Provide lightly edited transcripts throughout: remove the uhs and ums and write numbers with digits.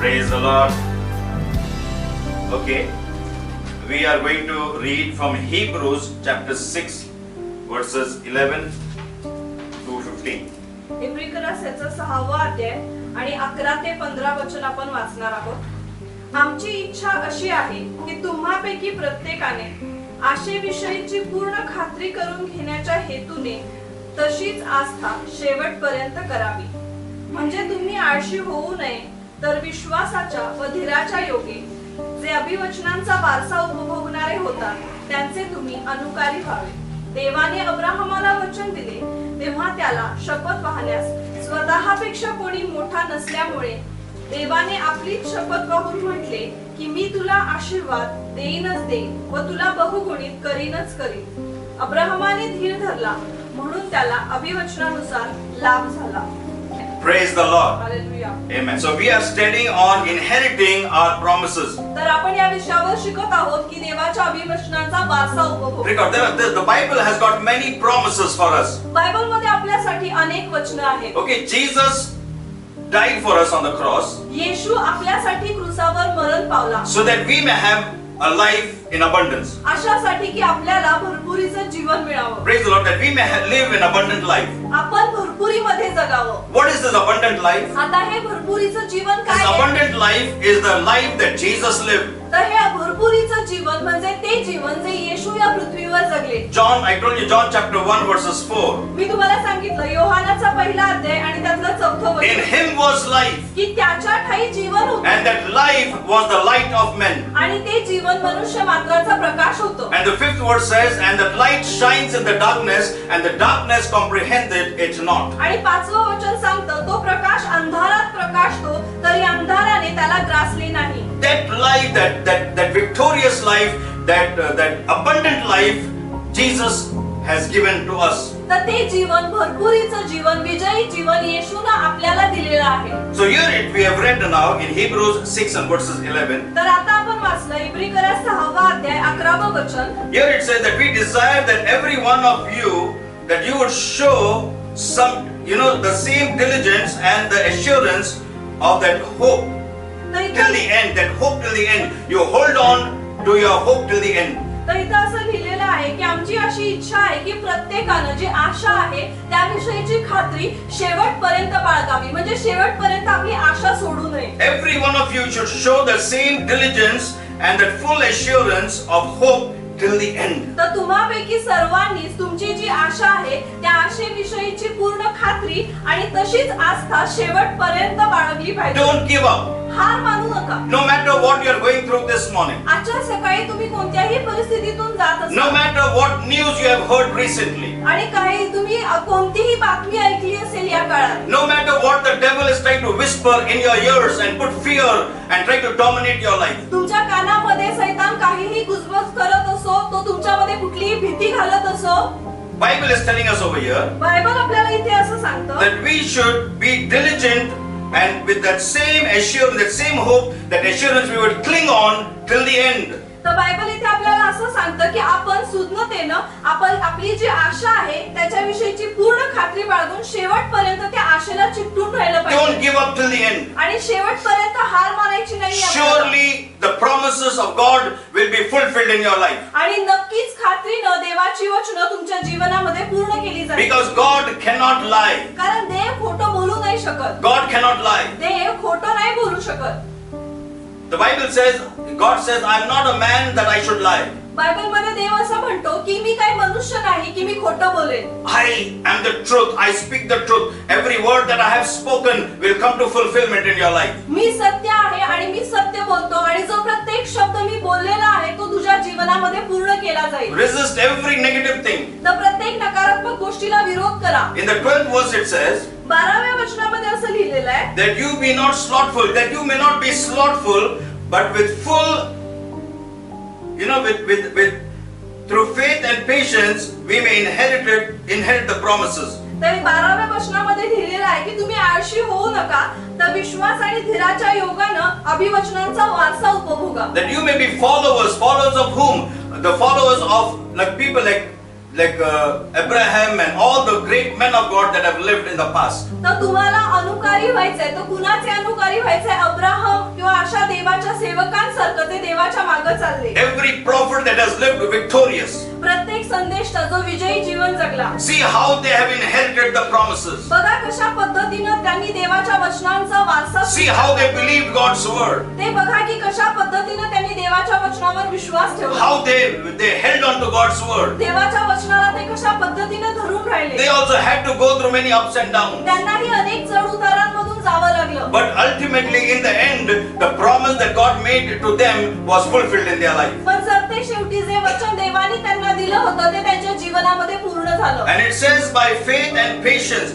Praise the Lord. Okay, we are going to read from Hebrews chapter 6 verses 11 to 15. इब्रिकरासाचा 6वा अध्याय आणि 11 ते 15 वचन आपण वाचणार आहोत. आमची इच्छा अशी आहे की तुम्हापैकी प्रत्येकाने आशेविषयीची पूर्ण खात्री करून घेण्याच्या हेतूने तशीच आस्था शेवटपर्यंत करावी. म्हणजे तुम्ही आळशी होऊ नये, तर विश्वासाच्या व धीराच्या योगे जे अभिवचनांचा वारसा उपभोगणारे होतात त्यांचे तुम्ही अनुकारी व्हावे. देवाने अब्राहमाला वचन दिले तेव्हा त्याला शपथ वाहण्यास स्वतःपेक्षा कोणी मोठा नसल्यामुळे देवाने आपलीच शपथ वाहून म्हटले की मी तुला आशीर्वाद देईनच देईन व तुला बहुगुणित करीनच करीन. अब्राहमाने धीर धरला म्हणून त्याला अभिवचनानुसार लाभ झाला. Praise the Lord. Hallelujah. Amen. So we are studying on inheriting our promises. तर आपण या विषयावर शिकत आहोत की देवाच्या अभिवचनांचा वारसा उपभोग. Because the Bible has got many promises for us. Bible मध्ये आपल्यासाठी अनेक वचन आहेत. Okay, Jesus died for us on the cross येशू आपल्यासाठी क्रूसावर मरण पावला. so that we may have a life in abundance. अशासाठी की आपल्याला भरपुरीचं जीवन मिळावं. Praise the Lord, that we may live in abundant life. आपण भरपुरीमध्ये जगावं. What is this abundant life? आता हे भरपुरीचं जीवन This काय आहे? abundant life is the life that Jesus lived. तर हे भरपुरीचं जीवन म्हणजे ते जीवन जे येशू या पृथ्वीवर जगले. I told you John chapter 1 verses 4. मी तुम्हाला सांगितलं योहानाचा पहिला अध्याय आणि त्यातलं 4थं In वचन him was life, की त्याच्या ठाई जीवन होतं and that life was the light of men. आणि ते जीवन मनुष्य मात्राचा प्रकाश होतं. And the 5th verse says, and that light shines in the darkness, and the darkness comprehended it not. आणि 5वं वचन सांगतं तो प्रकाश अंधारात प्रकाशतो तरी अंधाराने त्याला ग्रासले नाही. That life, that victorious life, that abundant life, Jesus has given to us. तर ते जीवन भरपुरीचं जीवन विजयी जीवन येशूने आपल्याला दिलेलं आहे. So here we have read now in Hebrews 6 and verses 11. तर आता आपण वाचलं इब्रिकरा 6वा अध्याय 11वं वचन. Here it says that we desire that every one of you that you would show some, the same diligence and the assurance of that hope till the end. That hope till the end. You hold on to your hope till the end. तर इथं असं लिहिलेलं आहे की आमची अशी इच्छा आहे की प्रत्येकानं जी आशा आहे त्याविषयीची खात्री शेवटपर्यंत बाळगावी. म्हणजे शेवटपर्यंत आपली आशा सोडू नये. Every one of you should show the same diligence and that full assurance of hope till the end. तर तुम्हापैकी सर्वांनी तुमची जी आशा आहे त्या आशेविषयीची पूर्ण खात्री आणि तशीच आस्था शेवटपर्यंत बाळगली पाहिजे. Don't give up. हार मानू नका. No matter what you are going through this morning. आजच्या सकाळी तुम्ही कोणत्याही परिस्थितीतून जात No असाल. matter what news you have heard recently. आणि काही तुम्ही कोणतीही बातमी ऐकली असेल या काळात. No matter what the devil is trying to whisper in your ears and put fear and try to dominate your life. तुमच्या कानामध्ये सैतान काहीही गुजबज करत असो, तो तुमच्यामध्ये कुठलीही भीती घालत असो. Bible is telling us over here Bible आपल्याला इथे असं सांगतं that we should be diligent and with that same assurance, that same hope, that assurance we would cling on till the end. तर बायबल इथे आपल्याला असं सांगतं की आपण सुज्ञतेनं आपण आपली जी आशा आहे त्याच्याविषयीची पूर्ण खात्री बाळगून शेवटपर्यंत त्या आशेला चिकटून राहिलं Don't पाहिजे. give up till the end. आणि शेवटपर्यंत हार मारायची नाही आपल्याला. Surely the promises of God will be fulfilled in your life. आणि नक्कीच खात्रीनं देवाची वचनं तुमच्या जीवनामध्ये पूर्ण केली जाईल. Because God cannot lie. कारण देव खोटं बोलू नाही शकत. God cannot lie. देव खोटं नाही बोलू शकत. The Bible says, God says, I am not a man that I should lie. Bible मध्ये देव असं म्हणतो की मी काही मनुष्य नाही की मी खोटं बोलेन. I am the truth. I speak the truth. Every word that I have spoken will come to fulfillment in your life. मी सत्य आहे आणि मी सत्य बोलतो आणि जो प्रत्येक शब्द मी बोललेला आहे तो तुझ्या जीवनामध्ये पूर्ण केला जाईल. Resist every negative thing. तर प्रत्येक नकारात्मक गोष्टीला विरोध करा. In the 12th verse it says, 12व्या वचनामध्ये असं लिहिलेलं आहे that you be not slothful, that you may not be slothful, but with full, with through faith and patience we may inherit the promises. तर 12व्या वचनामध्ये लिहिलेलं आहे की तुम्ही आळशी होऊ नका, तर विश्वास आणि धीराच्या योगानं अभिवचनांचा वारसा उपभोगा. That you may be followers of whom? The followers of like people like like Abraham and all the great men of God that have lived in the past. तर तुम्हाला अनुकारी व्हायचंय तर कुणाचे अनुकारी व्हायचंय? अब्राहम किंवा अशा देवाच्या सेवकांसारखं ते देवाच्या मागे चालले. Every prophet that has lived victorious. प्रत्येक संदेष्टा जो विजयी जीवन जगला. See how they have inherited the promises. बघा कशा पद्धतीने त्यांनी देवाच्या वचनांचा वारसा. See how they believed God's word. ते बघा की कशा पद्धतीने त्यांनी देवाच्या वचनावर विश्वास ठेवला. How they held on to God's word. देवाच्या वचनाला ते कशा पद्धतीने धरून राहिले. They also had to go through many ups and downs. त्यांनाही अनेक चढ उतारांमधून जावं लागलं. But ultimately in the end the promise that God made to them was fulfilled in their life. पण जर ते शेवटी जे वचन देवाने त्यांना दिलं होतं ते त्यांच्या जीवनामध्ये पूर्ण झालं. And it says by faith and patience,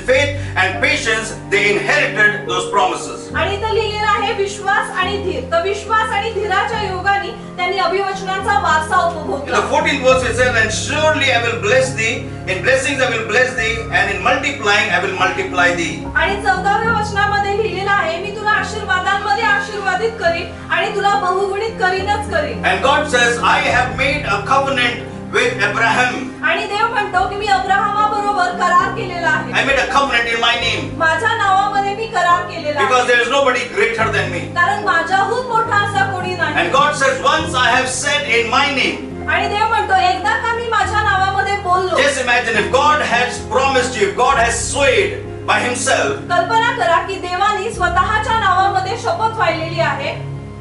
faith and patience they inherited those promises. आणि इथं लिहिलेलं आहे विश्वास आणि धीर. तर विश्वास आणि धीराच्या योगाने त्यांनी अभिवचनाचा वारसा In the उपभोगला. 14th verse it says, and surely I will bless thee, in blessings I will bless thee, and in multiplying I will multiply thee. आणि 14व्या वचनामध्ये लिहिलेलं आहे मी तुला आशीर्वादांमध्ये आशीर्वादित करीन आणि तुला बहुगुणित करीनच करीन. And God says, I have made a covenant with Abraham. आणि देव म्हणतो की मी अब्राहमाबरोबर करार केलेला आहे. I made a covenant in my name. माझ्या नावामध्ये मी करार केलेला Because आहे. there is nobody greater than me. कारण माझ्याहून मोठा असा कोणी नाही. And God says, once I have said in my name. आणि देव म्हणतो एकदा का मी माझ्या नावामध्ये बोललो. Just imagine if God has promised you, if God has swayed by himself. कल्पना करा की देवाने स्वतःच्या नावामध्ये शपथ वाहिलेली आहे.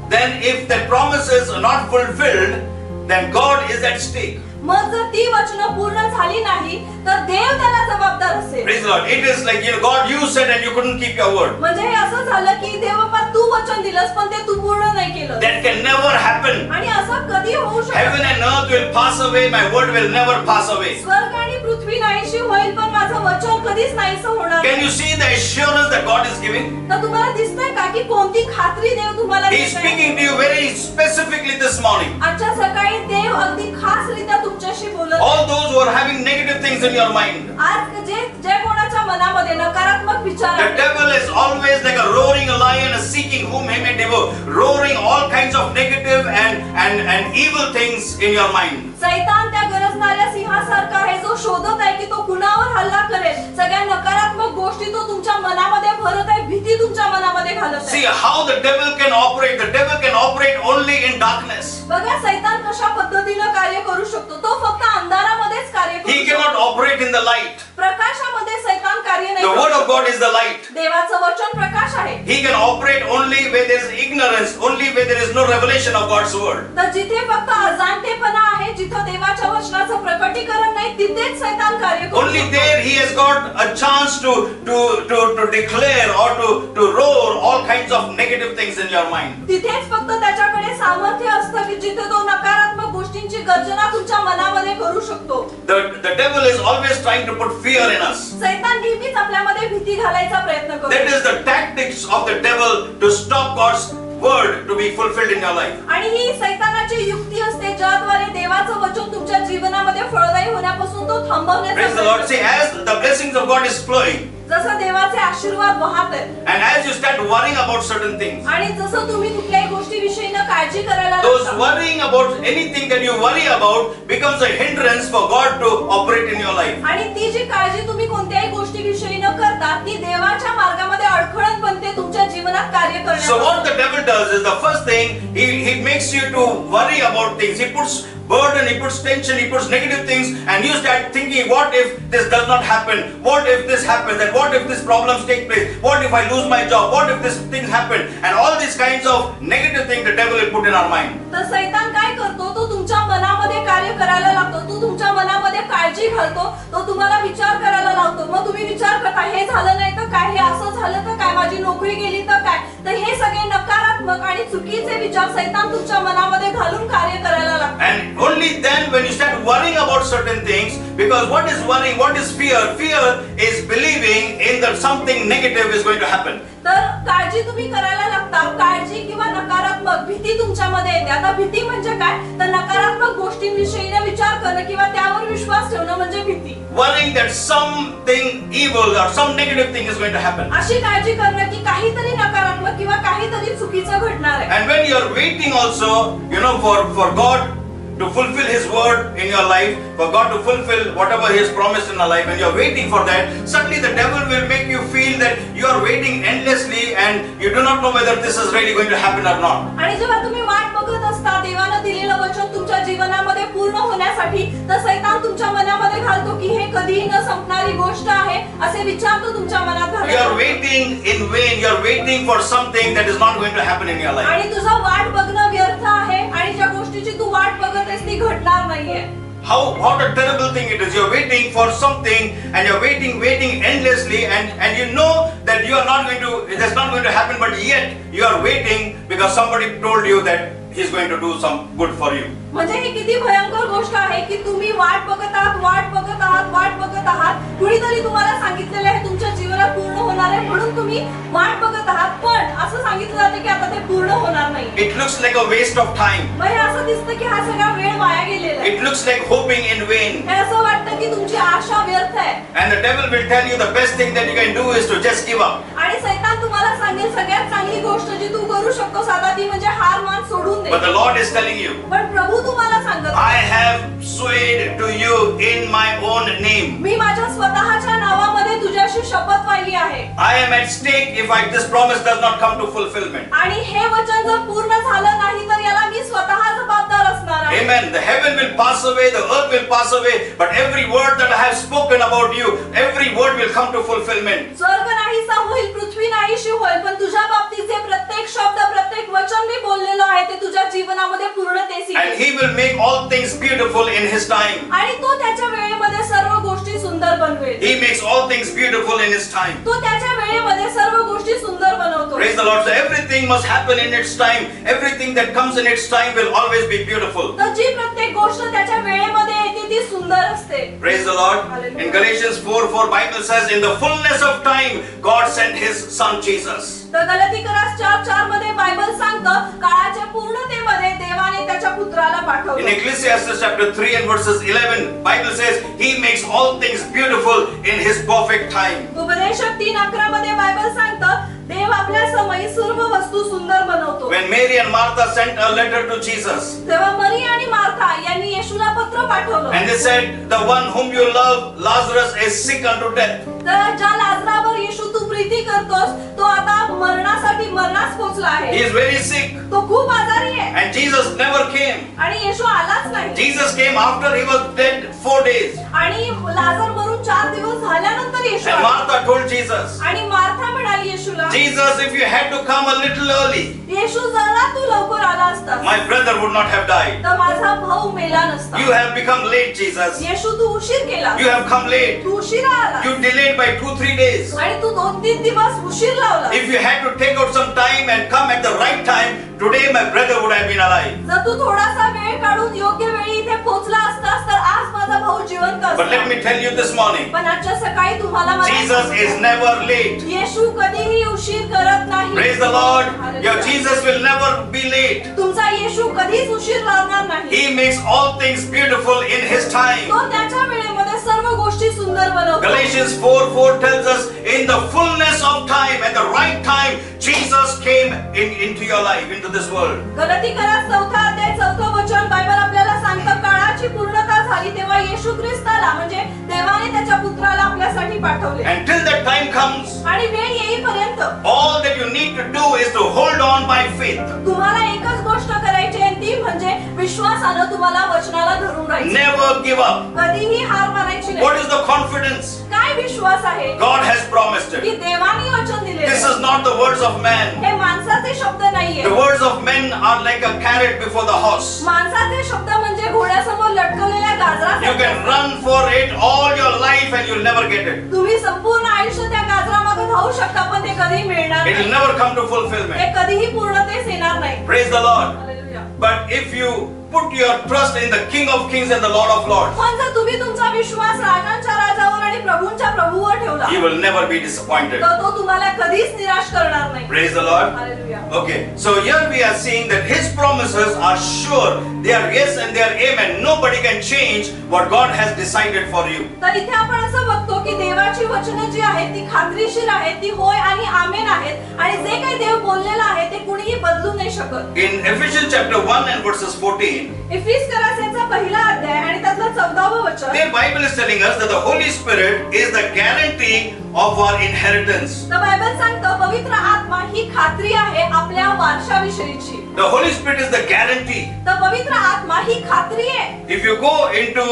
Then if the promises are not fulfilled, then God is at stake. मग जर ती वचनं पूर्ण झाली नाही तर देव त्याला जबाबदार असेल. Praise the Lord. It is like, God, you said and you couldn't keep your word. म्हणजे हे असं झालं की देवबापा तू वचन दिलंस पण ते तू पूर्ण नाही केलं. That can never happen. आणि असं कधी होऊ शकत Heaven नाही. and earth will pass away, my word will never pass away. स्वर्ग आणि पृथ्वी नाहीशी होईल पण माझं वचन कधीच नाहीसं होणार Can नाही. you see the assurance that God is giving? तर तुम्हाला दिसतंय का की कोणती खात्री देव तुम्हाला He is देतोय? speaking to you very specifically this morning. आजच्या सकाळी देव अगदी खासरित्या तुमच्याशी बोलत आहे. All those who are having negative things in your mind. आज जे कोणाच्या मनामध्ये नकारात्मक विचार The आहेत. devil is always like a roaring lion, seeking whom he may devour, roaring all kinds of negative and evil things in your mind. सैतान त्या गरजणाऱ्या सिंहासारखा आहे जो शोधत आहे की तो कुणावर हल्ला करेल. सगळ्या नकारात्मक गोष्टी तो तुमच्या मनामध्ये भरत आहे, भीती तुमच्या मनामध्ये घालत See आहे. how the devil can operate. The devil can operate only in darkness. बघा सैतान कशा पद्धतीने कार्य करू शकतो. तो फक्त अंधारामध्येच कार्य He करू cannot शकतो. operate in the light. प्रकाशामध्ये सैतान कार्य नाही The करू word of शकत. God is the light. देवाचं वचन प्रकाश आहे. He can operate only where there is ignorance, only where there is no revelation of God's word. तर जिथे फक्त अजाणतेपणा आहे, जिथे देवाच्या वचनाचं प्रकटीकरण नाही, तिथेच सैतान कार्य करू Only शकतो. there he has got a chance to declare or to roar all kinds of negative things in your mind. तिथेच फक्त त्याच्याकडे सामर्थ्य असतं की जिथे तो नकारात्मक गोष्टींची गर्जना तुमच्या मनामध्ये करू शकतो. The devil is always trying to put fear in us. सैतान नेहमीच आपल्यामध्ये भीती घालायचा प्रयत्न That करतो. is the tactics of the devil to stop God's word to be fulfilled in your life. आणि ही सैतानाची युक्ती असते ज्याद्वारे देवाचं वचन तुमच्या जीवनामध्ये फळदायी होण्यापासून तो थांबवण्याचा Praise the Lord. प्रयत्न See, करतो. as the blessings of God is flowing, जसं देवाचे आशीर्वाद वाहत आहेत and as you start worrying about certain things, आणि जसं तुम्ही कुठल्याही गोष्टीविषयी काळजी करायला those लागता, worrying about anything that you worry about becomes a hindrance for God to operate in your life. आणि ती जी काळजी तुम्ही कोणत्याही गोष्टीविषयी न करता ती देवाच्या मार्गामध्ये अडखळत बनते तुमच्या जीवनात कार्य So what the करण्यासाठी. devil does is, the first thing, he makes you to worry about things. He puts burden, he puts tension, he puts negative things, and you start thinking, what if this does not happen? What if this happens? And what if these problems take place? What if I lose my job? What if these things happen? And all these kinds of negative things the devil will put in our mind. तर सैतान काय करतो, तो तुमच्या मनामध्ये कार्य करायला लागतो, तो तुमच्या मनामध्ये काळजी घालतो, तो तुम्हाला विचार करायला लावतो. मग तुम्ही विचार करता हे झालं नाही तर काय, हे असं झालं तर काय, माझी नोकरी गेली तर काय. तर हे सगळे नकारात्मक आणि चुकीचे विचार सैतान तुमच्या मनामध्ये घालून कार्य करायला लागतो. And only then when you start worrying about certain things, because what is worrying, what is fear? Fear is believing in that something negative is going to happen. तर काळजी तुम्ही करायला लागता, काळजी किंवा नकारात्मक भीती तुमच्यामध्ये येते. आता भीती म्हणजे काय, तर नकारात्मक गोष्टींविषयी विचार करणं किंवा त्यावर विश्वास ठेवणं म्हणजे भीती. Worrying that something evil or some negative thing is going to happen. अशी काळजी करणं की काहीतरी नकारात्मक किंवा काहीतरी चुकीचं घडणार आहे. And when you are waiting also, for God to fulfill His word in your life, for God to fulfill whatever He has promised in our life, and you are waiting for that, suddenly the devil will make you feel that you are waiting endlessly and you do not know whether this is really going to happen or not. आणि जेव्हा तुम्ही वाट बघत असता देवानं दिलेलं वचन तुमच्या जीवनामध्ये पूर्ण होण्यासाठी, तर सैतान तुमच्या मनामध्ये घालतो की हे कधीही न संपणारी गोष्ट आहे असे विचार तो तुमच्या मनात घालतो. You are waiting in vain. You are waiting for something that is not going to happen in your life. आणि तुझं वाट बघणं व्यर्थ आहे आणि ज्या गोष्टीची तू वाट बघत आहेस ती घडणार नाहीये. What a terrible thing it is. You're waiting for something and you're waiting endlessly, and you know that you are not going to, that's not going to happen, but yet you are waiting because somebody told you that He's going to do some good for you. म्हणजे ही किती भयंकर गोष्ट आहे की तुम्ही वाट बघत आहात, कुणीतरी तुम्हाला सांगितलेलं आहे तुमच्या जीवनात पूर्ण होणार आहे म्हणून तुम्ही वाट बघत आहात, पण असं सांगितलं जातं की आता ते पूर्ण होणार नाही. It looks like a waste of time. म्हणजे असं दिसतं की हा सगळा वेळ वाया गेलेला आहे. It looks like hoping in vain. हे असं वाटतं की तुमची आशा व्यर्थ आहे. And the devil will tell you the best thing that you can do is to just give up. आणि सैतान तुम्हाला सांगेल सगळ्यात चांगली गोष्ट जी तू करू शकतोस आता ती म्हणजे हार मान सोडून दे. But the Lord is telling you, पण प्रभू तुम्हाला सांगत I have swayed to you in my own name. मी माझ्या स्वतःच्या नावामध्ये तुझ्याशी शपथ वाहिली आहे. I am at stake if this promise does not come to fulfillment. आणि हे वचन जर पूर्ण झालं नाही तर याला मी स्वतः जबाबदार असणार आहे. Amen. The heaven will pass away, the earth will pass away, but every word that I have spoken about you, every word will come to fulfillment. स्वर्ग नाहीसा होईल, पृथ्वी नाहीशी होईल, पण तुझ्या बाबतीचे प्रत्येक शब्द, प्रत्येक वचन मी बोललेलो आहे ते तुझ्या जीवनामध्ये पूर्णतेस येईल. And He will make all things beautiful in His time. आणि तो त्याच्या वेळेमध्ये सर्व गोष्टी सुंदर बनवेल. He makes all things beautiful in His time. तो त्याच्या वेळेमध्ये सर्व गोष्टी सुंदर बनवतो. Praise the Lord. So everything must happen in its time. Everything that comes in its time will always be beautiful. तर जी प्रत्येक गोष्ट त्याच्या वेळेमध्ये येते ती सुंदर असते. Praise the Lord. Hallelujah. In Galatians 4:4 Bible says, in the fullness of time God sent His Son Jesus. तर गलातीकरास 4:4 मध्ये बायबल सांगतं काळाच्या पूर्णतेमध्ये देवाने त्याच्या पुत्राला In पाठवलं. Ecclesiastes chapter 3 and verses 11 Bible says He makes all things beautiful in His perfect time. उपदेशक 3:11 मध्ये Bible सांगतं देव आपल्या समयी सर्व वस्तू सुंदर बनवतो. When Mary and Martha sent a letter to Jesus तेव्हा मरी आणि मार्था यांनी येशूला पत्र पाठवलं. and they said, the one whom you love, Lazarus, is sick unto death. तर ज्या लाजरावर येशू तू प्रीती करतोस तो आता मरणासाठी मरणास पोहोचला He आहे. is very sick. तो खूप आजारी आहे. And Jesus never came. आणि येशू आलाच नाही. Jesus came after he was dead 4 days. आणि लाजर मरून 4 दिवस झाल्यानंतर येशू And आला. Martha told Jesus, आणि मार्था म्हणाली येशूला, Jesus, if you had to come a little early, येशू जरा तू लवकर आला असतास my brother would not have died. तर माझा भाऊ मेला नसता. You have become late, Jesus. येशू तू उशीर केला. You have come late. तू उशिरा आला. You delayed by 2-3 days. आणि तू 2-3 दिवस उशीर लावला. If you had to take out some time and come at the right time, today my brother would have been alive. जर तू थोडासा वेळ काढून योग्य वेळी इथे पोहोचला असतास तर आज माझा भाऊ जिवंत But let असता. me tell you this morning, पण आजच्या सकाळी तुम्हाला मला Jesus is never late. येशू कधीही उशीर करत नाही. Praise the Lord. Hallelujah. Your Jesus will never be late. तुमचा येशू कधीच उशीर लावणार नाही. He makes all things beautiful in His time. तो त्याच्या वेळेमध्ये सर्व गोष्टी सुंदर बनवतो. Galatians 4:4 tells us, in the fullness of time, at the right time, Jesus came into your life, into this world. गलातीकरास 4 अध्याय 4 वचन बायबल आपल्याला सांगतं काळाची पूर्णता झाली तेव्हा येशू ख्रिस्ताला म्हणजे देवाने त्याच्या पुत्राला आपल्यासाठी पाठवले. Until that time comes, आणि वेळ येईपर्यंत all that you need to do is to hold on by faith. तुम्हाला एकच गोष्ट करायची आहे ती म्हणजे विश्वासानं तुम्हाला वचनाला धरून राहायचं. Never give up. कधीही हार मानायची नाही. What is the confidence? काय विश्वास आहे God has promised की it. देवाने वचन दिले. This is not the words of man. हे माणसाचे शब्द नाहीये. The words of men are like a carrot before the horse. माणसाचे शब्द म्हणजे घोड्यासमोर लटकवलेल्या You गाजरासारखे. can run for it all your life and you'll never get it. तुम्ही संपूर्ण आयुष्य त्या गाजरामागे धावू शकता पण ते कधी मिळणार It will नाही. never come to ते fulfillment. कधीही पूर्णतेस येणार नाही. Praise the Lord. Hallelujah. But if you put your trust in the King of Kings and the Lord of Lords, पण जर तुम्ही तुमचा विश्वास राजांच्या राजावर आणि प्रभूंच्या प्रभूवर ठेवला you will never be disappointed. तर तो तुम्हाला कधीच निराश करणार नाही. Praise the Lord. Hallelujah. Okay, so here we are seeing that His promises are sure. They are yes and they are amen. Nobody can change what God has decided for you. तर इथे आपण असं बघतो की देवाची वचने जी आहेत ती खात्रीशीर आहेत, ती होय आणि आमेन आहेत आणि जे काही देव बोललेलं आहे ते कुणी कोणीही बदलू नाही शकत. In Ephesians chapter 1 and verses 14, इफिसकरासांचा पहिला अध्याय आणि त्यातलं 14वं वचन, the Bible is telling us that the Holy Spirit is the guarantee of our inheritance. तर बायबल सांगतं पवित्र आत्मा ही खात्री आहे आपल्या वारशाविषयीची. The Holy Spirit is the guarantee. तर पवित्र आत्मा ही खात्री आहे. If you go into,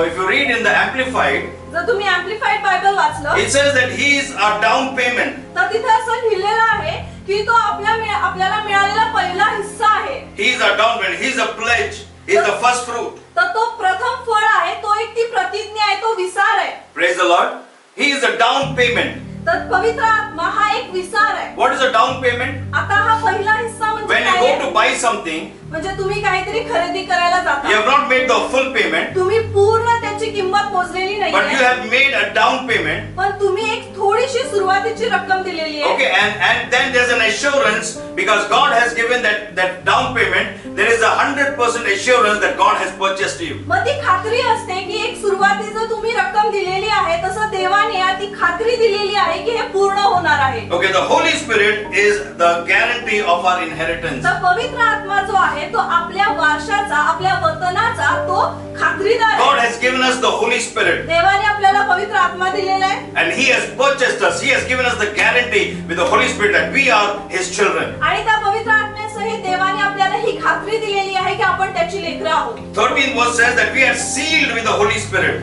if you read in the Amplified, जर तुम्ही एम्प्लिफाइड बायबल वाचलं it says that He is our down payment. तर तिथे असं लिहिलेलं आहे की तो आपल्याला मिळालेला पहिला हिस्सा आहे. He is our down payment. He is a pledge. He is the first fruit. तर तो प्रथम फळ आहे, तो एक ती प्रतिज्ञा आहे, तो विसार आहे. Praise the Lord. He is a down payment. तर पवित्र आत्मा हा एक विसार आहे. What is a down payment? आता हा पहिला हिस्सा म्हणजे When you काय go आहे? to buy something, म्हणजे तुम्ही काहीतरी खरेदी करायला you जाता, have not made the full payment, तुम्ही पूर्ण त्याची किंमत मोजलेली but you नाहीये, have made a down payment. पण तुम्ही एक थोडीशी सुरुवातीची रक्कम दिलेली आहे. Okay, and then there's an assurance because God has given that down payment. There is 100% assurance that God has purchased you. मग ती खात्री असते की एक सुरुवातीचं तुम्ही रक्कम दिलेली आहे, तसं देवाने ती खात्री दिलेली आहे की हे पूर्ण होणार आहे. Okay, the Holy Spirit is the guarantee of our inheritance. तर पवित्र आत्मा जो आहे तो आपल्या वारशाचा, आपल्या वतनाचा तो खात्रीदार God आहे. has given us the Holy Spirit देवाने आपल्याला पवित्र आत्मा दिलेला आहे and He has purchased us. He has given us the guarantee with the Holy Spirit that we are His children. आणि त्या पवित्र आत्म्यासहित देवाने आपल्याला ही खात्री दिलेली आहे की आपण त्याची लेकरं आहोत. 13th verse says that we are sealed with the Holy Spirit.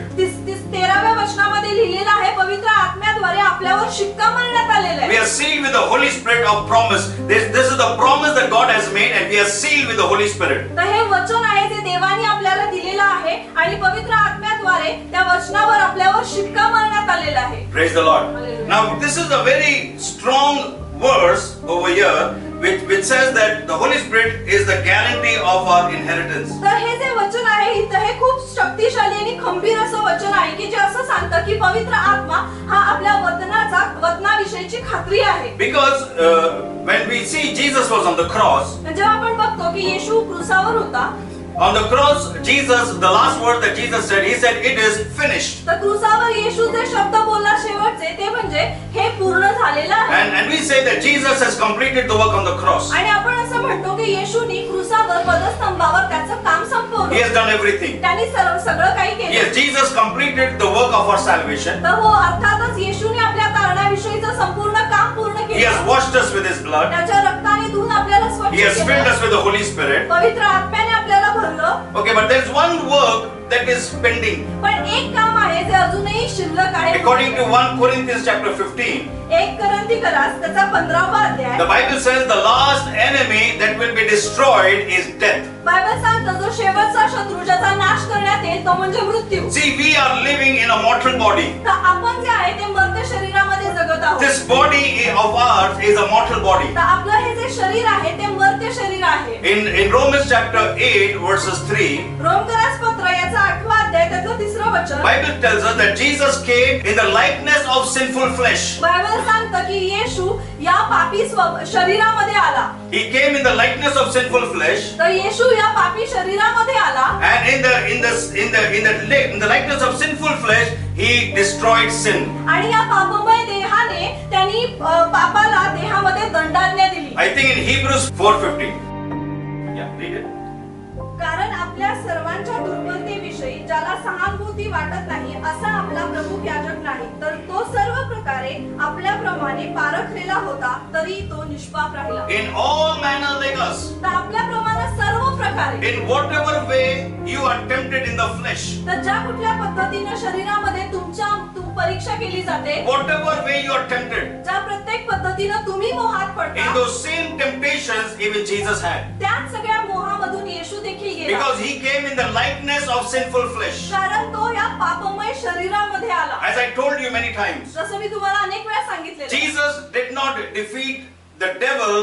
13व्या वचनामध्ये लिहिलेलं आहे पवित्र आत्म्याद्वारे आपल्यावर शिक्का मारण्यात आलेला We आहे. are sealed with the Holy Spirit of promise. This is the promise that God has made and we are sealed with the Holy Spirit. तर हे वचन आहे जे देवाने आपल्याला दिलेलं आहे आणि पवित्र आत्म्याद्वारे त्या वचनावर आपल्यावर शिक्का मारण्यात आलेला आहे. Praise the Lord. Hallelujah. Now this is a very strong verse over here which says that the Holy Spirit is the guarantee of our inheritance. तर हे जे वचन आहे इथं हे खूप शक्तिशाली आणि खंबीर असं वचन आहे की जे असं सांगतं की पवित्र आत्मा हा आपल्या वतनाविषयीची खात्री आहे. Because when we see Jesus was on the cross, जेव्हा आपण बघतो की येशू क्रूसावर होता, on the cross Jesus, the last word that Jesus said, He said it is finished. तर क्रूसावर येशू जे शब्द बोलला शेवटचे ते म्हणजे हे पूर्ण झालेलं आहे. And we say that Jesus has completed the work on the cross. आणि आपण असं म्हणतो की येशूनी क्रूसावर पदस्तंभावर त्याचं काम He संपवलं. has done everything. त्यांनी सगळं काही केलं. Yes, Jesus completed the work of our salvation. तर हो, अर्थातच येशूने आपल्या तारणाविषयीचं संपूर्ण काम पूर्ण He has केलं. washed us with His blood. त्याच्या रक्ताने धुवून आपल्याला स्वच्छ He has filled केलं. us with the Holy Spirit. पवित्र आत्म्याने आपल्याला भरलं. Okay, but there is one work that is pending. पण एक काम आहे जे अजूनही शिल्लक आहे. According to 1 Corinthians chapter 15, 1 कोरिन्थीकरास त्याचा 15वा अध्याय. the Bible says the last enemy that will be destroyed is death. Bible सांगतं जो शेवटचा शत्रू ज्याचा नाश करण्यात येईल तो म्हणजे मृत्यू. See, we are living in a mortal body. तर आपण जे आहे ते मर्त्य शरीरामध्ये जगत आहोत. This body of ours is a mortal body. तर आपलं हे जे शरीर आहे ते मर्त्य शरीर आहे. In Romans chapter 8 verses 3, रोमकरास पत्र याचा 8वा अध्याय त्याचं 3रं वचन. Bible tells us that Jesus came in the likeness of sinful flesh. Bible सांगतं की येशू या पापी शरीरामध्ये आला. He came in the likeness of sinful flesh, तर येशू या पापी शरीरामध्ये आला and in the likeness of sinful flesh, He destroyed sin. आणि या पापमय देहाने त्यांनी पापाला देहामध्ये दंडाज्ञा दिली. I think in Hebrews 4:15. Yeah, read it. कारण आपल्या सर्वांच्या दुर्बलतेविषयी ज्याला सहानुभूती वाटत नाही असा आपला प्रमुख याजक नाही, तर तो सर्व प्रकारे आपल्याप्रमाणे पारखलेला होता तरी तो निष्पाप राहिला. In all manner like us, तर आपल्याप्रमाणे सर्व प्रकारे in whatever way you are tempted in the flesh, तर ज्या कुठल्या पद्धतीने शरीरामध्ये परीक्षा केली जाते, whatever way you are tempted, ज्या प्रत्येक पद्धतीने तुम्ही मोहात in पडता, those same temptations even Jesus had. त्याच सगळ्या मोहामधून येशू देखील गेला. Because He came in the likeness of sinful flesh. कारण तो या पापमय शरीरामध्ये आला. As I told you many times, जसं मी तुम्हाला अनेक वेळा सांगितले, Jesus did not defeat the devil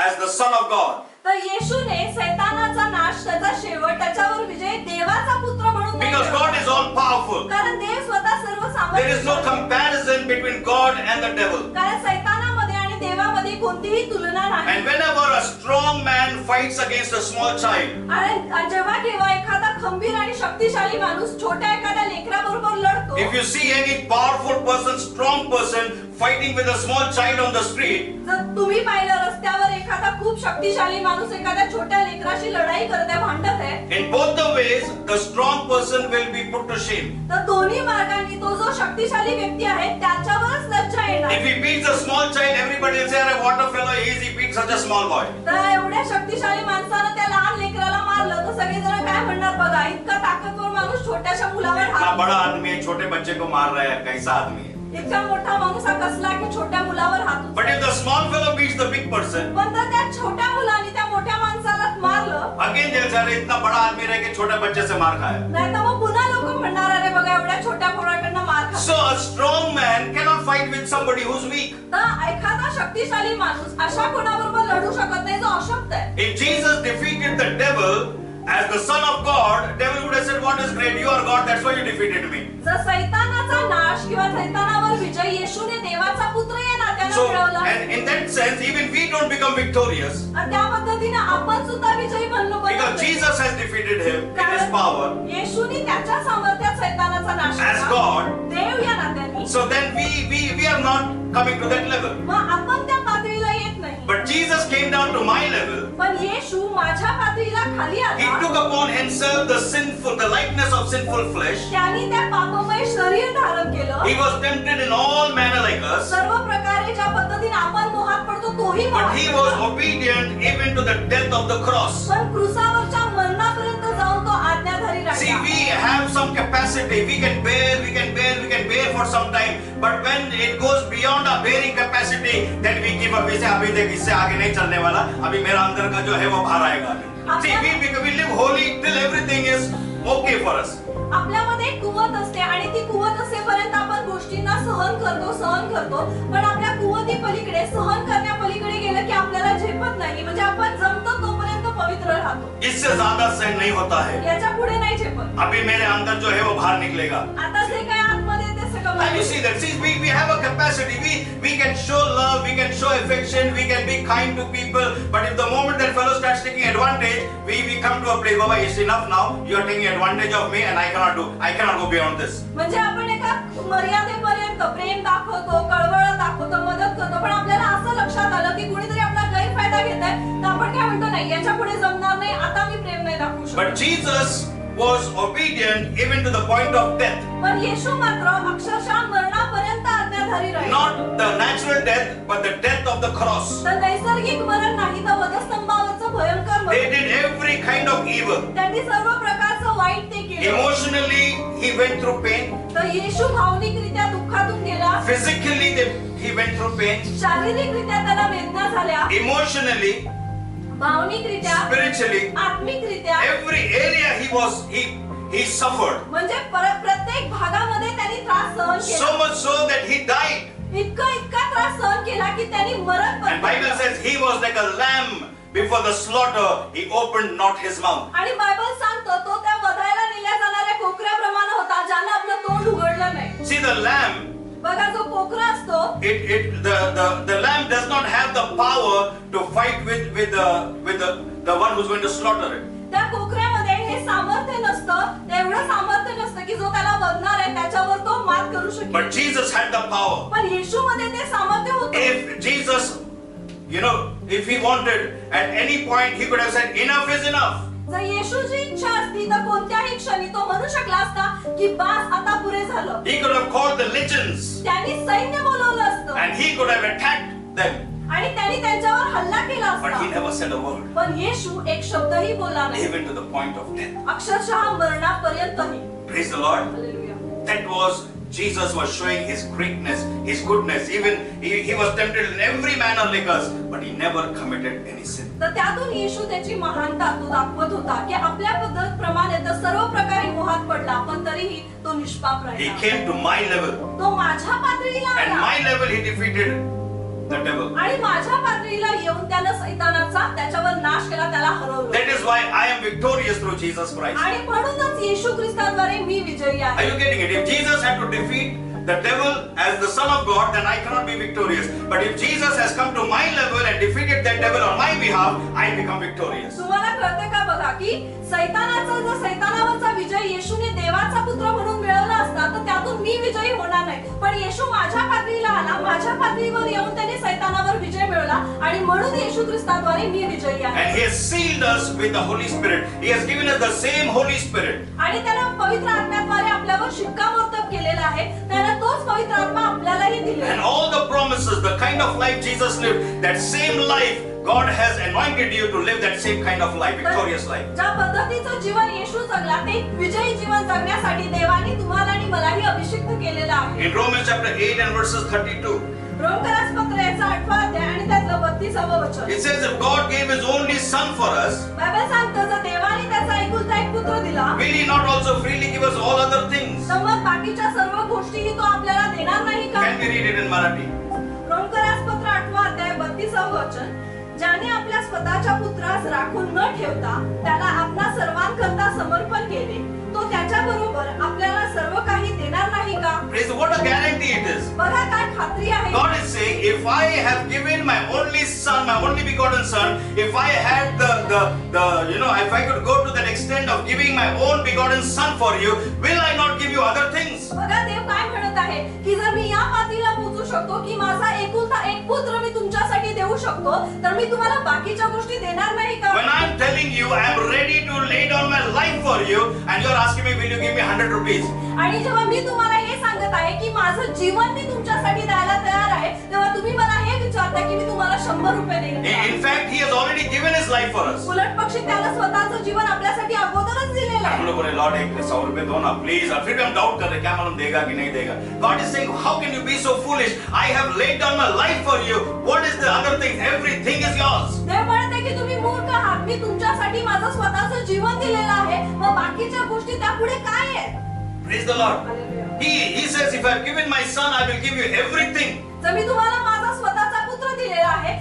as the Son of God. तर येशूने सैतानाचा नाश, त्याचा शेवट, त्याच्यावर विजय देवाचा पुत्र म्हणून नाही Because केला. God is all powerful. कारण देव स्वतः सर्व There is no सामर्थ्य. comparison between God and the devil. कारण सैतानामध्ये आणि देवामध्ये कोणतीही तुलना नाही. And whenever a strong man fights against a small child, आणि जेव्हा केव्हा एखादा खंबीर आणि शक्तिशाली माणूस छोट्या एखाद्या लेकराबरोबर लढतो, if you see any powerful person, strong person fighting with a small child on the street, जर तुम्ही पाहिलं रस्त्यावर एखादा खूप शक्तिशाली माणूस एखाद्या छोट्या लेकराशी लढाई करत आहे, भांडत आहे, in both the ways, the strong person will be put to shame. तर दोन्ही मार्गांनी तो जो शक्तिशाली व्यक्ती आहे त्याच्यावरच लज्जा येणार. If he beats a small child, everybody will say, "What a fellow he is! He beat such a small boy." तर एवढ्या शक्तिशाली माणसानं त्या लहान लेकराला मारलं तर सगळेजण काय म्हणणार बघा, इतका ताकदवर माणूस छोट्याशा मुलावर इतना हात, बड़ा आदमी है, छोटे बच्चे को मार रहा है, कैसा आदमी है? इतका मोठा माणूस हा कसला की छोट्या मुलावर हात उचलतो. But if the small fellow beats the big person, पण तर त्या छोट्या मुलाने त्या मोठ्या माणसाला मारलं, again they'll say, "इतना बड़ा आदमी रह के छोटे बच्चे से मार खाया." नाही तर मग पुन्हा लोक म्हणणार अरे बघा एवढ्या छोट्या पोराकडनं मार खातो. So a strong man cannot fight with somebody who's weak. तर एखादा शक्तिशाली माणूस अशा कोणाबरोबर लढू शकत नाही जो अशक्त आहे. If Jesus defeated the devil as the Son of God, devil would have said, "What is great? You are God. That's why you defeated me." जर सैतानाचा नाश किंवा सैतानावर विजय येशूने देवाचा पुत्र या नात्याने So, मिळवला. and in that sense, even we don't become victorious आणि त्या पद्धतीने आपण सुद्धा विजयी बनलो because पाहिजे. Jesus has defeated him in His power येशूने त्याच्या सामर्थ्यात सैतानाचा नाश as केला. God. देव या नात्याने. So then we are not coming to that level. मग आपण त्या पातळीला येत नाही. But Jesus came down to my level. पण येशू माझ्या पातळीला खाली He आला. took upon Himself the likeness of sinful flesh. त्यांनी त्या पापमय शरीर धारण केलं. He was tempted in all manner like us, सर्व प्रकारे ज्या पद्धतीने आपण मोहात पडतो तोही but मोहात He पडला. was obedient even to the death of the cross. पण क्रूसावरच्या मरणापर्यंत जाऊन तो आज्ञाधारी See, राहिला. we have some capacity. We can bear for some time. But when it goes beyond our bearing capacity, then we give up. We say, अभी देख इससे आगे नहीं चलने वाला. अभी मेरा अंदर का जो है वो बाहर आएगा. See, we live holy till everything is okay for us. आपल्यामध्ये एक कुवत असते आणि ती कुवत असेपर्यंत आपण गोष्टींना सहन करतो, पण आपल्या कुवती पलीकडे सहन करण्या पलीकडे गेलं की आपल्याला झेपत नाही. म्हणजे आपण जमतो तोपर्यंत पवित्र राहतो. इससे ज्यादा सहन नहीं होता है. याच्या पुढे नाही झेपत. अभी मेरे अंदर जो है वो बाहर निकलेगा. आता जे काय आतमध्ये ते सगळं And बाहेर. you see that. See, we have a capacity. We can show love. We can show affection. We can be kind to people. But if the moment that fellow starts taking advantage, we come to a place. Baba, it's enough now. You are taking advantage of me, and I cannot go beyond this. म्हणजे आपण एका मर्यादेपर्यंत प्रेम दाखवतो, कळवळ दाखवतो, मदत करतो, पण आपल्याला असं लक्षात आलं की कुणीतरी आपला गैरफायदा घेत आहे, तर आपण काय म्हणतो, नाही याच्या पुढे जमणार नाही, आता मी प्रेम नाही दाखवू शकत. But Jesus was obedient even to the point of death. पण येशू मात्र अक्षरशः मरणापर्यंत आज्ञाधारी राहिला. Not the natural death, but the death of the cross. तर नैसर्गिक मरण नाही तर वधस्तंभावरचं भयंकर They मरण. did every kind of evil. त्यांनी सर्व प्रकारचं वाईट ते केलं. Emotionally, he went through pain. तर येशू भावनिकरित्या दुःखातून गेला. Physically, he went through pain. शारीरिकरित्या त्याला वेदना झाल्या. Emotionally, भावनिकरित्या, spiritually, आत्मिकरित्या, every area he suffered. म्हणजे प्रत्येक भागामध्ये त्यांनी त्रास सहन So केला. much so that he died. इतका त्रास सहन केला की त्यांनी मरण And Bible says he was like a lamb before the slaughter. He opened not his mouth. आणि बायबल सांगतो तो त्या वधायला नेल्या जाणाऱ्या कोकऱ्याप्रमाणे होता ज्यानं आपलं तोंड उघडलं नाही. See, the lamb, बघा जो कोकरा असतो the lamb does not have the power to fight with the one who's going to slaughter it. त्या कोकऱ्यामध्ये हे सामर्थ्य नसतं, एवढं सामर्थ्य नसतं की जो त्याला वधणार आहे त्याच्यावर तो मात करू शकेल. But Jesus had the power. पण येशूमध्ये ते सामर्थ्य होतं. If Jesus, if he wanted, at any point he could have said, "Enough is enough." जर येशूची इच्छा असती तर कोणत्याही क्षणी तो म्हणू शकला असता की बास आता पुरे झालं. He could have called the legions त्यांनी सैन्य बोलवलं असतं and he could have attacked them. आणि त्यांनी त्यांच्यावर हल्ला केला But he असता. never said a word, पण येशू एक शब्दही बोलला नाही, even to the point of death. अक्षरशः मरणापर्यंतही. Praise the Lord. Hallelujah. That was Jesus was showing his greatness, his goodness. Even he was tempted in every manner like us, but he never committed any sin. तर त्यातून येशू त्याची महानता तो दाखवत होता की आपल्या पद्धत प्रमाणे तर सर्व प्रकारे मोहात पडला पण तरीही तो निष्पाप He राहिला. came to my level, तो माझ्या पातळीला and आला my level he defeated the devil. आणि माझ्या पातळीला येऊन त्यानं सैतानाचा त्याच्यावर नाश केला, त्याला हरवलं. That is why I am victorious through Jesus Christ. आणि म्हणूनच येशू ख्रिस्ताद्वारे मी विजयी Are आहे. you getting it? If Jesus had to defeat the devil as the son of God, then I cannot be victorious. But if Jesus has come to my level and defeated that devil on my behalf, I become victorious. तुम्हाला कळते का बघा की सैतानावरचा विजय येशूने देवाचा पुत्र म्हणून मिळवला असता तर त्यातून मी विजयी होणार नाही. पण येशू माझ्या पातळीला आला, माझ्या पातळीवर येऊन त्याने सैतानावर विजय मिळवला आणि म्हणून येशू ख्रिस्ताद्वारे मी विजयी आहे. And he has sealed us with the Holy Spirit. He has given us the same Holy Spirit. आणि त्याने पवित्र आत्म्याद्वारे आपल्यावर शिक्कामोर्तब केलेला आहे. त्याने तोच पवित्र आत्मा आपल्यालाही दिलेला आहे. And all the promises, the kind of life Jesus lived, that same life God has anointed you to live that same kind of life, victorious life. ज्या पद्धतीचं जीवन येशू जगला ते विजयी जीवन जगण्यासाठी देवाने तुम्हाला आणि मलाही अभिषिक्त केलेला आहे. In Romans chapter 8 and verses 32, रोमकरास पत्र याचा 8वा अध्याय आणि त्यातलं 32व वचन. it says if God gave his only son for us, Bible सांगतं जर देवाने त्याचा एकुलता एक पुत्र दिला, will he not also freely give us all other things? तर मग बाकीच्या सर्व गोष्टीही तो आपल्याला देणार नाही का? Can we read it in Marathi? रोमकरास पत्र 8वा अध्याय 32व वचन. ज्याने आपल्या स्वतःच्या पुत्रास राखून न ठेवता त्याला आपणा सर्वांकरता समर्पण केले, तो त्याच्या बरोबर आपल्याला सर्व काही देणार नाही का? Praise, what a guarantee it is. बघा काय खात्री आहे. God is saying, if I have given my only son, my only begotten son, if I had if I could go to that extent of giving my own begotten son for you, will I not give you other things? बघा देव काय म्हणत आहे की जर मी या पातळीला पोहोचू शकतो की माझा एकुलता एक पुत्र मी तुमच्यासाठी देऊ शकतो, तर मी तुम्हाला बाकीच्या गोष्टी देणार नाही का? When I am telling you I am ready to lay down my life for you and you are asking me will you give me 100 rupees? आणि जेव्हा मी तुम्हाला हे सांगत आहे की माझं जीवन मी तुमच्यासाठी द्यायला तयार आहे, तेव्हा तुम्ही मला हे विचारता की मी तुम्हाला 100 रुपये देईन. In fact, he has already given his life for us. उलट पक्षी त्याला स्वतःचं जीवन आपल्यासाठी अगोदरच दिलेलं हम आहे. लोग बोले लॉर्ड एक 100 रुपए दो ना प्लीज, और फिर भी हम डाउट कर रहे क्या मालूम देगा कि नहीं देगा. God is saying how can you be so foolish? I have laid down my life for you. What is the other thing? Everything is yours. देव म्हणते की तुम्ही मूर्ख आहात, मी तुमच्यासाठी माझं स्वतःचं जीवन दिलेलं आहे, मग बाकीच्या गोष्टी त्यापुढे काय आहेत? Praise the Lord. He says if I have given my son I will give you everything. जर मी तुम्हाला माझा स्वतःचा पुत्र दिलेला आहे,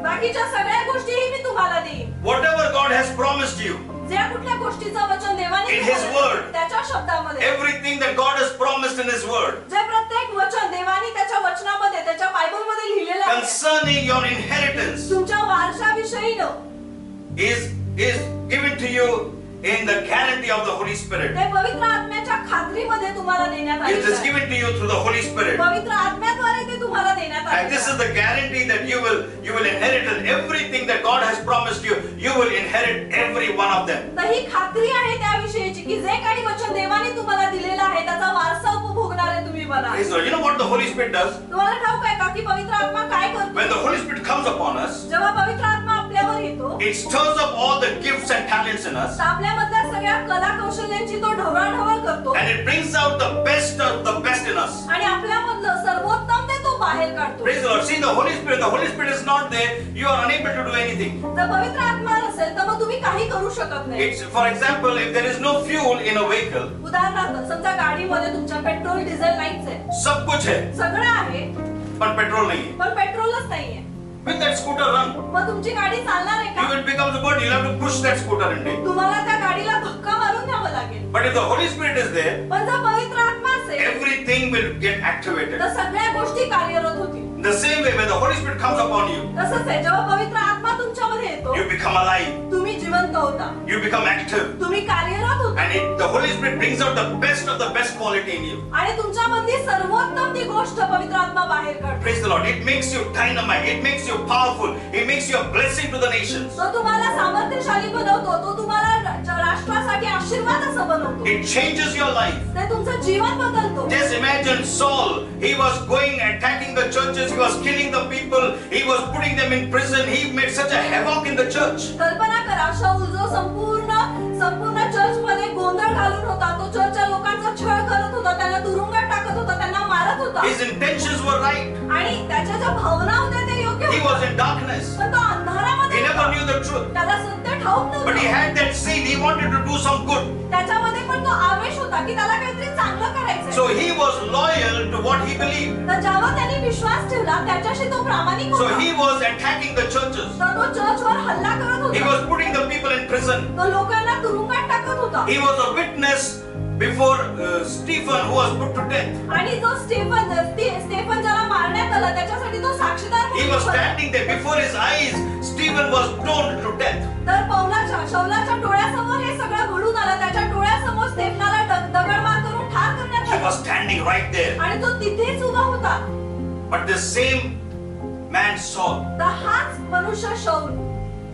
बाकीच्या सगळ्या गोष्टीही मी तुम्हाला देईन. Whatever God has promised you, ज्या कुठल्या गोष्टीचं वचन देवाने in his word, त्याच्या शब्दामध्ये, everything that God has promised in his word, जे प्रत्येक वचन देवाने त्याच्या वचनामध्ये त्याच्या बायबलमध्ये लिहिलेलं आहे concerning your inheritance, तुमच्या वारशाविषयीनं, is given to you in the guarantee of the Holy Spirit. ते पवित्र आत्म्याच्या खात्रीमध्ये तुम्हाला देण्यात आले It is आहे. given to you through the Holy Spirit. पवित्र आत्म्याद्वारे ते तुम्हाला देण्यात आले And this आहे. is the guarantee that you will inherit, and everything that God has promised you, you will inherit every one of them. तर ही खात्री आहे त्याविषयीची की जे काही वचन देवाने तुम्हाला दिलेलं आहे त्याचा वारसा उपभोगणारे तुम्ही बना. Praise the Lord. You know what the Holy Spirit does? तुम्हाला ठाऊक आहे का की पवित्र आत्मा काय करतो? When the Holy Spirit comes upon us, जेव्हा पवित्र आत्मा आपल्यावर येतो, it stirs up all the gifts and talents in us, तर आपल्यामधल्या सगळ्या कला कौशल्यांची तो ढवळाढवळ करतो and it brings out the best of the best in us. आणि आपल्यामधलं सर्वोत्तम ते तो बाहेर काढतो. Praise the Lord. See, the Holy Spirit is not there. You are unable to do anything. जर पवित्र आत्मा नसेल तर मग तुम्ही काही करू शकत नाही. It's, for example, if there is no fuel in a vehicle, उदाहरणार्थ समजा गाडीमध्ये तुमच्या पेट्रोल डिझेल नाहीच आहे, सब कुछ है, सगळं आहे but petrol नहीं है. पण पेट्रोलच नाहीये, Will that scooter run? मग तुमची गाडी चालणार आहे You का? will become the bird. You'll have to push that scooter in it. तुम्हाला त्या गाडीला धक्का मारून न्यावं लागेल. But if the Holy Spirit is there, पण जर पवित्र आत्मा असेल everything will get activated. तर सगळ्या गोष्टी कार्यरत होतील. The same way, when the Holy Spirit comes upon you, तसंच आहे जेव्हा पवित्र आत्मा तुमच्यामध्ये येतो, you become alive. तुम्ही जिवंत होता, You become active. तुम्ही कार्यरत होता And the Holy Spirit brings out the best of the best quality in you. आणि तुमच्यामधली सर्वोत्तम ती गोष्ट पवित्र आत्मा बाहेर काढतो. Praise the Lord. It makes you dynamite. It makes you powerful. It makes you a blessing to the nations. तो तुम्हाला सामर्थ्यशाली बनवतो, तो तुम्हाला राष्ट्रासाठी आशीर्वाद असं बनवतो. It changes your life. ते तुमचं जीवन बदलतो. Just imagine Saul. He was going attacking the churches. He was killing the people. He was putting them in prison. He made such a havoc in the church. कल्पना करा शाऊल जो संपूर्ण church मध्ये गोंधळ घालून होता, तो चर्चच्या लोकांचा छळ करत होता, त्यांना तुरुंगात टाकत होता, त्यांना मारत होता. His intentions were right. आणि त्याच्या ज्या भावना होत्या ते योग्य He होत्या. was in darkness. पण तो अंधारामध्ये He never होता. knew the truth. त्याला सत्य ठाऊक But he नव्हतं. had that seed. He wanted to do some good. त्याच्यामध्ये पण तो आवेश होता की त्याला काहीतरी चांगलं करायचंय. So he was loyal to what he believed. तर ज्यावर त्यांनी विश्वास ठेवला त्याच्याशी तो प्रामाणिक So होता. he was attacking the churches. तर तो चर्चवर हल्ला करत He होता. was putting the people in prison. तो लोकांना तुरुंगात टाकत होता. He was a witness before Stephen, who was put to death. आणि जो स्टेफन ज्याला मारण्यात आला त्याच्यासाठी तो साक्षीदार He म्हणून was उभा. standing there before his eyes. Stephen was stoned to death. तर शौलाच्या डोळ्यासमोर हे सगळं घडून आलं. त्याच्या डोळ्यासमोर स्टेफनाला दगडमार करून ठार करण्यात He आलं. was standing right there. आणि तो तिथेच उभा होता. But the same man Saul, तर हाच मनुष्य शौल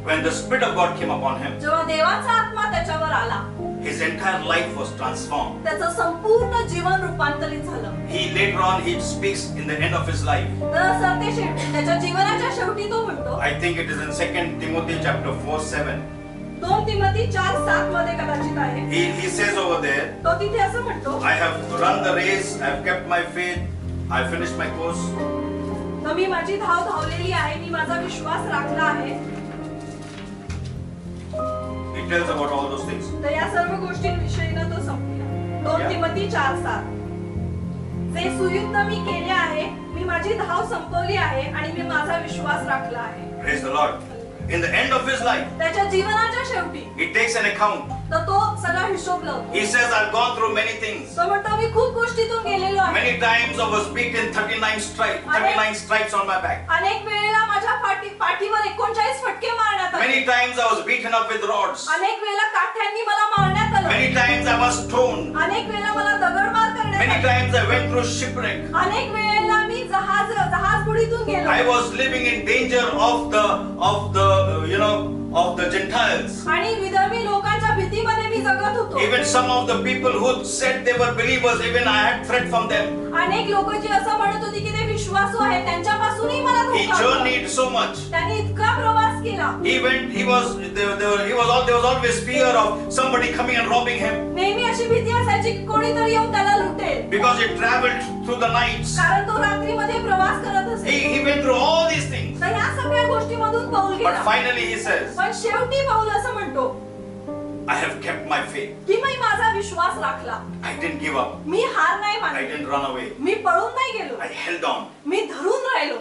when the Spirit of God came upon him, जेव्हा देवाचा आत्मा त्याच्यावर आला, his entire life was transformed. त्याचं संपूर्ण जीवन रूपांतरित झालं. He later on he speaks in the end of his life. तर सरतेशेवटी त्याच्या जीवनाच्या शेवटी तो म्हणतो, I think it is in 2 Timothy chapter 4:7. 2 Timothy 4:7 मध्ये कदाचित आहे. He says over there, तो तिथे असं म्हणतो, I have run the race, I have kept my faith, I have finished my course. तर मी माझी धाव धावलेली आहे, मी माझा विश्वास राखला आहे. He tells about all those things. तर या सर्व गोष्टींविषयीनं तो संपला. 2 Yeah. तिमोथी 4:7. जे सुयुक्त मी केले आहे, मी माझी धाव संपवली आहे आणि मी माझा विश्वास राखला आहे. Praise the Lord. In the end of his life, त्याच्या जीवनाच्या शेवटी he takes an account. तर तो सगळा हिशोब लावतो. He says, I've gone through many things. तो म्हणतो मी खूप गोष्टीतून गेलेलो आहे. Many times I was beaten 39 stripes on my back. अनेक वेळेला माझ्या पाठीवर 39 फटके मारण्यात आले. Many times I was beaten up with rods. अनेक वेळेला काठ्यांनी मला मारण्यात आलं. Many times I was stoned. अनेक वेळेला मला दगडमार करण्यात Many आली. times I went through shipwreck. अनेक वेळेला मी जहाज बुडीतून गेलो. I was living in danger of the Gentiles. आणि विधर्मी लोकांच्या भीतीमध्ये मी जगत होतो. Even some of the people who said they were believers, even I had threat from them. अनेक लोक जी असं म्हणत होती की ते विश्वासू आहेत, त्यांच्यापासूनही मला He धोका होता. journeyed so much. त्यांनी इतका प्रवास केला. There was always fear of somebody coming and robbing him, नेहमी अशी भीती असायची की कोणीतरी येऊन त्याला लुटेल. because he traveled through the nights. कारण तो रात्रीमध्ये प्रवास करत असे. He went through all these things. तर ह्या सगळ्या गोष्टीमधून पाऊल But गेला. finally he says, पण शेवटी पाऊल असं म्हणतो I have kept my faith. की मी माझा विश्वास राखला. I didn't give up. मी हार नाही I मानली. didn't run away. मी पळून नाही गेलो. I held on. मी धरून राहिलो.